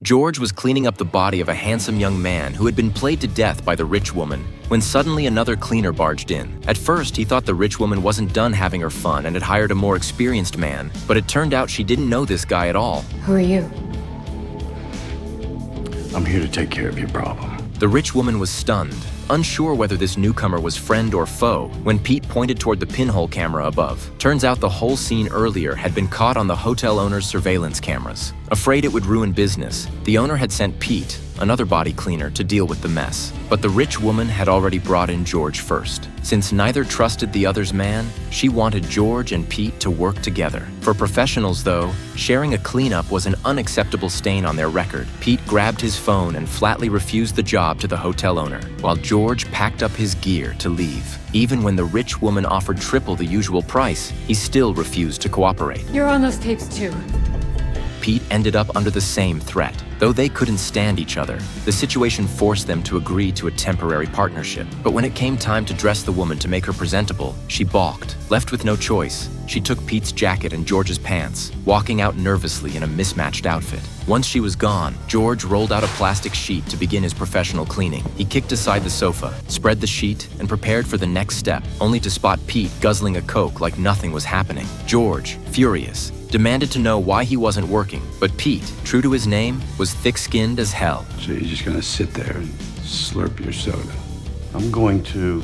George was cleaning up the body of a handsome young man who had been played to death by the rich woman when suddenly another cleaner barged in. At first, he thought the rich woman wasn't done having her fun and had hired a more experienced man, but it turned out she didn't know this guy at all. Who are you? I'm here to take care of your problem. The rich woman was stunned, unsure whether this newcomer was friend or foe, when Pete pointed toward the pinhole camera above. Turns out the whole scene earlier had been caught on the hotel owner's surveillance cameras. Afraid it would ruin business, the owner had sent Pete, another body cleaner, to deal with the mess. But the rich woman had already brought in George first. Since neither trusted the other's man, she wanted George and Pete to work together. For professionals, though, sharing a cleanup was an unacceptable stain on their record. Pete grabbed his phone and flatly refused the job to the hotel owner, while George packed up his gear to leave. Even when the rich woman offered triple the usual price, he still refused to cooperate. You're on those tapes too. Pete ended up under the same threat. Though they couldn't stand each other, the situation forced them to agree to a temporary partnership. But when it came time to dress the woman to make her presentable, she balked. Left with no choice, she took Pete's jacket and George's pants, walking out nervously in a mismatched outfit. Once she was gone, George rolled out a plastic sheet to begin his professional cleaning. He kicked aside the sofa, spread the sheet, and prepared for the next step, only to spot Pete guzzling a Coke like nothing was happening. George, furious, demanded to know why he wasn't working, but Pete, true to his name, was thick-skinned as hell. So you're just gonna sit there and slurp your soda. I'm going to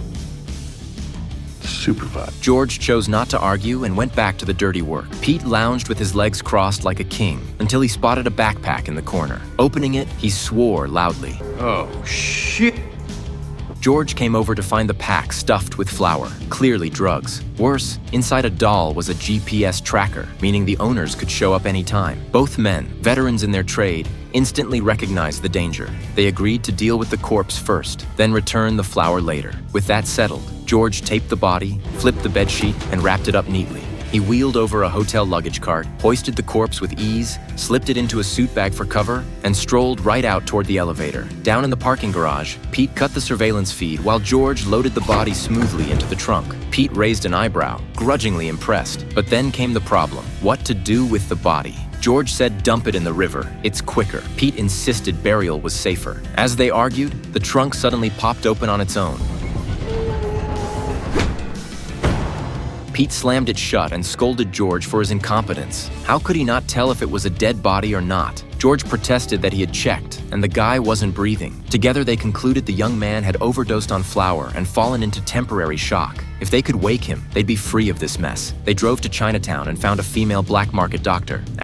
supervise. George chose not to argue and went back to the dirty work. Pete lounged with his legs crossed like a king until he spotted a backpack in the corner. Opening it, he swore loudly. Oh, shit. George came over to find the pack stuffed with flour, clearly drugs. Worse, inside a doll was a GPS tracker, meaning the owners could show up anytime. Both men, veterans in their trade, instantly recognized the danger. They agreed to deal with the corpse first, then return the flour later. With that settled, George taped the body, flipped the bedsheet, and wrapped it up neatly. He wheeled over a hotel luggage cart, hoisted the corpse with ease, slipped it into a suit bag for cover, and strolled right out toward the elevator. Down in the parking garage, Pete cut the surveillance feed while George loaded the body smoothly into the trunk. Pete raised an eyebrow, grudgingly impressed. But then came the problem: what to do with the body? George said dump it in the river. It's quicker. Pete insisted burial was safer. As they argued, the trunk suddenly popped open on its own. Pete slammed it shut and scolded George for his incompetence. How could he not tell if it was a dead body or not? George protested that he had checked, and the guy wasn't breathing. Together they concluded the young man had overdosed on flour and fallen into temporary shock. If they could wake him, they'd be free of this mess. They drove to Chinatown and found a female black market doctor.